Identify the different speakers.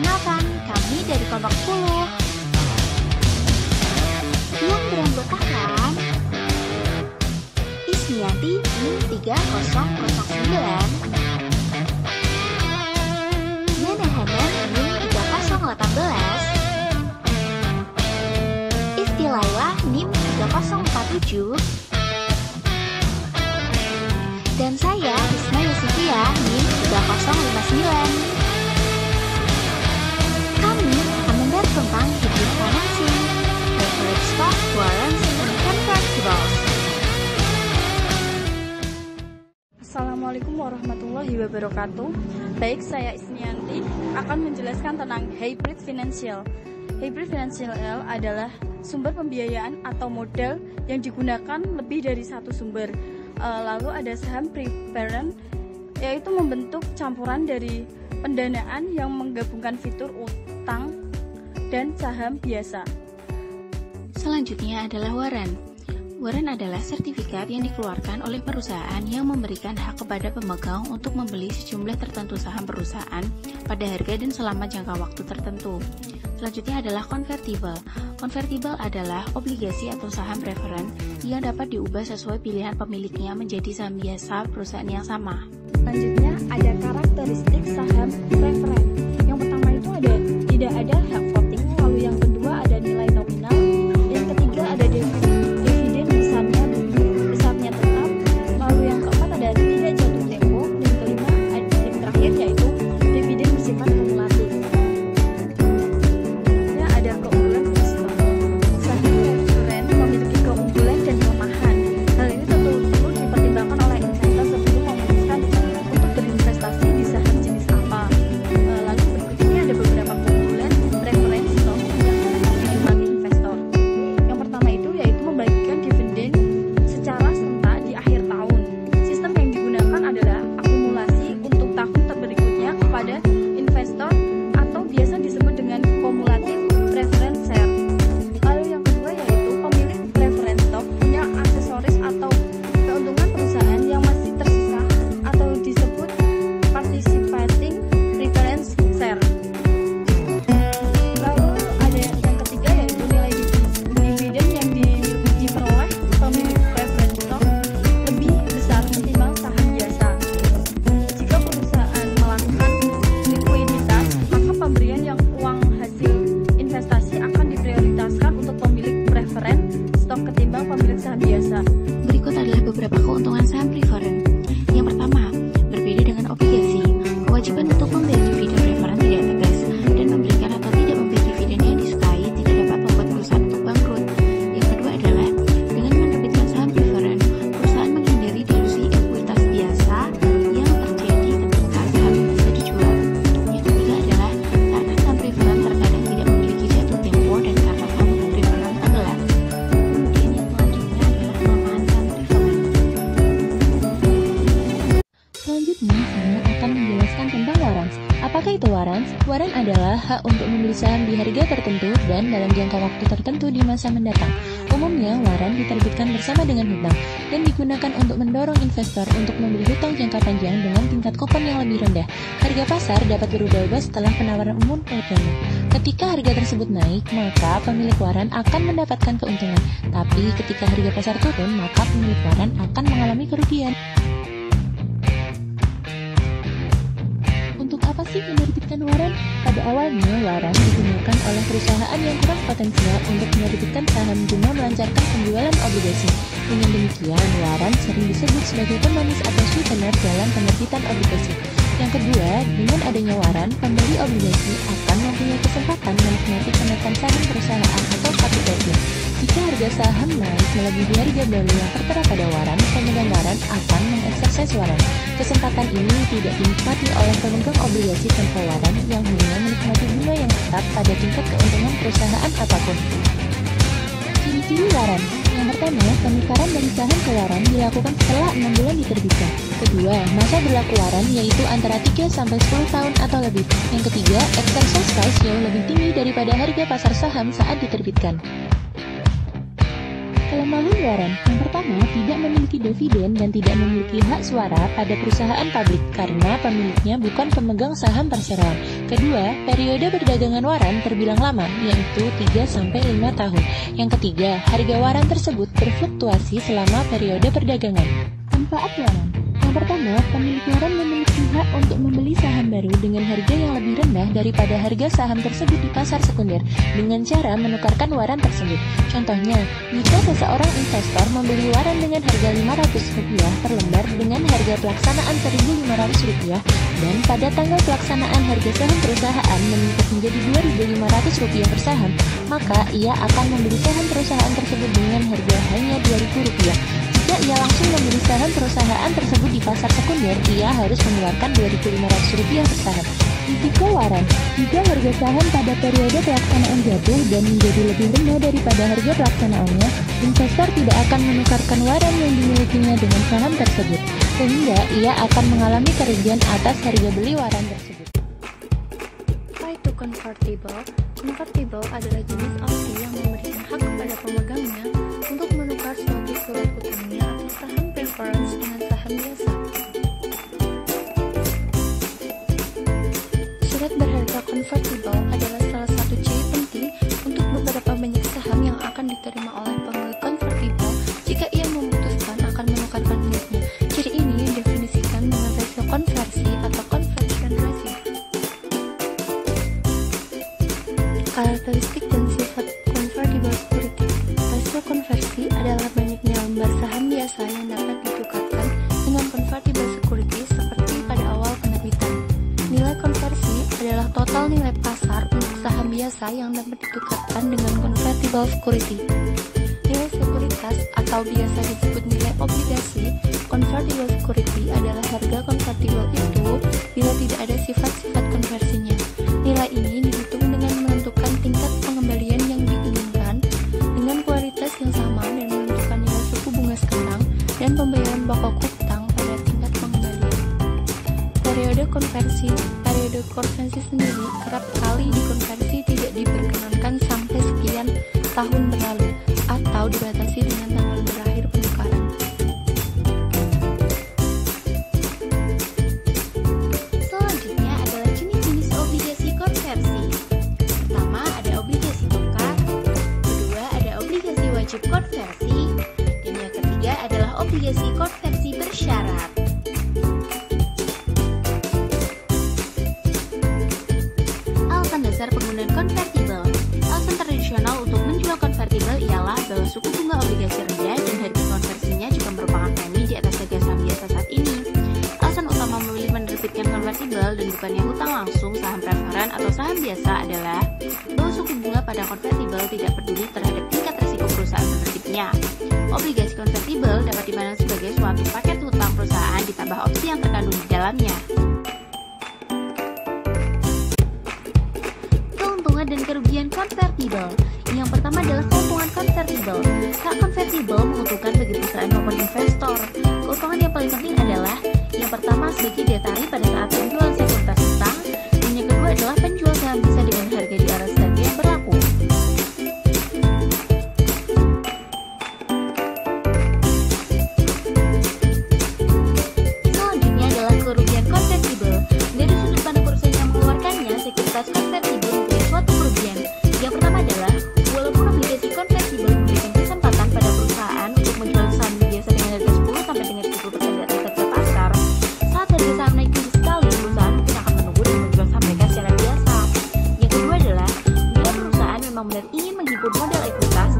Speaker 1: Perkenalkan, kami dari kelompok 10 yang beranggotakan Isnianti NIM 3009, Nana Hanan NIM 3018, Istilaila NIM 3047, dan saya Risma Yusifia NIM 3059. Kami akan membahas tentang hybrid financing, leverage stock, warrants, and convertibles.
Speaker 2: Assalamualaikum warahmatullahi wabarakatuh. Baik, saya Isnianti akan menjelaskan tentang hybrid financial. Hybrid financial adalah sumber pembiayaan atau modal yang digunakan lebih dari satu sumber. Lalu ada saham preferred, yaitu membentuk campuran dari pendanaan yang menggabungkan fitur utang dan saham biasa.
Speaker 1: Selanjutnya adalah warrant. Warrant adalah sertifikat yang dikeluarkan oleh perusahaan yang memberikan hak kepada pemegang untuk membeli sejumlah tertentu saham perusahaan pada harga dan selama jangka waktu tertentu. Selanjutnya adalah convertible. Convertible adalah obligasi atau saham preferred yang dapat diubah sesuai pilihan pemiliknya menjadi saham biasa perusahaan yang sama.
Speaker 2: Selanjutnya ada karakteristik saham preferred. Yang pertama itu tidak ada hak voting, lalu yang kedua ada nilai nominal, yang ketiga ada dividen besarnya tetap, lalu yang keempat ada tidak jatuh tempo, dan kelima yang terakhir yaitu dividen bersifat kumulatif. Ya, ada keunggulan sistem. Saham preferred memiliki keunggulan dan kelemahan. Hal ini tentu perlu dipertimbangkan oleh investor sebelum memutuskan untuk berinvestasi di saham jenis apa. Lalu berikut ini ada beberapa keunggulan preferred stock yang dinikmati investor. Yang pertama itu yaitu membagikan dividen secara serentak di akhir tahun. Sistem yang digunakan adalah akumulasi untuk tahun berikutnya kepada investor atau biasa disebut dengan cumulative preference share. Lalu yang kedua yaitu pemilik preference stock punya aksesoris atau keuntungan perusahaan yang masih tersisa atau disebut participating preference share. Lalu ada yang ketiga yaitu nilai dividen yang diperoleh pemilik preference stock lebih besar ketimbang saham biasa. Jika perusahaan melakukan likuiditas, maka pemberian yang uang hasil investasi akan diprioritaskan untuk pemilik preference stock ketimbang pemilik saham biasa.
Speaker 1: Berikut adalah beberapa keuntungan saham preferred. Yang pertama, berbeda dengan obligasi, kewajiban untuk membayar dividen preferred tidak tegas, dan memberikan atau tidak membayar dividen yang disukai tidak dapat membuat perusahaan untuk bangkrut. Yang kedua adalah, dengan menerbitkan saham preferred, perusahaan menghindari dilusi ekuitas biasa yang terjadi ketika saham bisa dijual. Yang ketiga adalah, karena saham preferred terkadang tidak memiliki jatuh tempo dan karena saham preferred tenggelam. Kemudian yang selanjutnya adalah kelemahan saham preferred.
Speaker 3: Selanjutnya, saya akan menjelaskan tentang warrants. Apakah itu warrants? Warrant adalah hak untuk membeli saham di harga tertentu dan dalam jangka waktu tertentu di masa mendatang. Umumnya, warrant diterbitkan bersama dengan hutang dan digunakan untuk mendorong investor untuk membeli hutang jangka panjang dengan tingkat kupon yang lebih rendah. Harga pasar dapat berubah-ubah setelah penawaran umum pertama. Ketika harga tersebut naik, maka pemilik warrant akan mendapatkan keuntungan. Tapi ketika harga pasar turun, maka pemilik warrant akan mengalami kerugian. Untuk apa sih menerbitkan warrant? Pada awalnya, warrant digunakan oleh perusahaan yang kurang potensial untuk menerbitkan saham guna melancarkan penjualan obligasi. Dengan demikian, warrant sering disebut sebagai pemanis atau sweetener dalam penerbitan obligasi. Yang kedua, dengan adanya warrant, pembeli obligasi akan mempunyai kesempatan menikmati kenaikan saham perusahaan atau capital gain. Jika harga saham naik melebihi harga baru yang tertera pada warrant, pemegang warrant akan mengeksersis warrant. Kesempatan ini tidak dinikmati oleh pemegang obligasi tanpa warrant yang hanya menikmati bunga yang tetap pada tingkat keuntungan perusahaan apapun. Ciri-ciri warrant. Yang pertama, penukaran dari saham ke warrant dilakukan setelah 6 bulan diterbitkan. Kedua, masa berlaku warrant yaitu antara 3-10 tahun atau lebih. Yang ketiga, exercise price jauh lebih tinggi daripada harga pasar saham saat diterbitkan. Kelemahan waran yang pertama, tidak memiliki dividen dan tidak memiliki hak suara pada perusahaan publik karena pemiliknya bukan pemegang saham perseroan. Kedua, periode perdagangan waran terbilang lama, yaitu 3-5 tahun. Yang ketiga, harga waran tersebut berfluktuasi selama periode perdagangan. Manfaat waran. Yang pertama, pemilik waran memiliki hak untuk membeli saham baru dengan harga yang lebih rendah daripada harga saham tersebut di pasar sekunder dengan cara menukarkan waran tersebut. Contohnya, jika seseorang investor membeli waran dengan harga Rp500 per lembar dengan harga pelaksanaan Rp1.500 dan pada tanggal pelaksanaan harga saham perusahaan meningkat menjadi Rp2.500 per saham, maka ia akan membeli saham perusahaan tersebut dengan harga hanya Rp2.000. Jika ia langsung membeli saham perusahaan tersebut di pasar sekunder, ia harus mengeluarkan Rp2.500 per saham. Risiko waran. Jika harga saham pada periode pelaksanaan jatuh dan menjadi lebih rendah daripada harga pelaksanaannya, investor tidak akan menukarkan waran yang dimilikinya dengan saham tersebut, sehingga ia akan mengalami kerugian atas harga beli waran tersebut.
Speaker 2: Right to convertible. Convertible adalah jenis opsi yang memberikan hak kepada pemegangnya untuk menukar suatu surat utangnya atau saham preference dengan saham biasa. Surat berharga convertible adalah salah satu ciri penting untuk beberapa banyak saham yang akan diterima oleh pemilik convertible jika ia memutuskan akan menukarkan miliknya. Ciri ini didefinisikan dengan rasio konversi atau conversion ratio. Karakteristik dan sifat convertible security. Rasio konversi adalah banyaknya lembar saham biasa yang dapat ditukarkan dengan convertible security seperti pada awal penerbitan. Nilai konversi adalah total nilai pasar untuk saham biasa yang dapat ditukarkan dengan convertible security. Nilai sekuritas atau biasa disebut nilai obligasi convertible security adalah harga convertible itu bila tidak ada sifat-sifat konversinya. Nilai ini dihitung dengan menentukan tingkat pengembalian yang diinginkan dengan kualitas yang sama dan menentukan nilai suku bunga sekarang dan pembayaran pokok hutang pada tingkat pengembalian. Periode konversi sendiri kerap kali dikonversi tidak diperkenankan sampai sekian tahun berlalu atau dibatasi dengan tanggal berakhir penukaran.
Speaker 1: Selanjutnya adalah jenis-jenis obligasi konversi. Pertama ada obligasi tukar, kedua ada obligasi wajib konversi, dan yang ketiga adalah obligasi konversi bersyarat. Alasan dasar penggunaan konvertible. Alasan tradisional untuk menjual konvertible ialah bahwa suku bunga obligasi rendah dan harga konversinya juga merupakan premi di atas harga saham biasa saat ini. Alasan utama memilih menerbitkan konvertible dan bukannya hutang langsung saham preferen atau saham biasa adalah bahwa suku bunga pada konvertible tidak peduli terhadap tingkat risiko perusahaan penerbitnya. Obligasi konvertible dapat dipandang sebagai suatu paket hutang perusahaan ditambah opsi yang terkandung di dalamnya. Keuntungan dan kerugian konvertible. Yang pertama adalah keuntungan konvertible. Hak konvertible menguntungkan bagi perusahaan maupun investor. Keuntungan yang paling penting adalah yang pertama sebagai daya tarik pada saat penjualan sekuritas hutang, dan yang kedua adalah penjual saham bisa dengan harga di atas harga yang berlaku. Selanjutnya adalah kerugian konvertible. Dari sudut pandang perusahaan yang mengeluarkannya, sekuritas konvertible mempunyai suatu kerugian. Yang pertama adalah walaupun obligasi konvertible memberikan kesempatan pada perusahaan untuk menjual saham biasa dengan harga 10 sampai dengan 30% di atas harga pasar, saat harga saham naik tinggi sekali, perusahaan mungkin akan menunggu dan menjual saham mereka secara biasa. Yang kedua adalah bila perusahaan memang benar ingin menghimpun modal ekuitas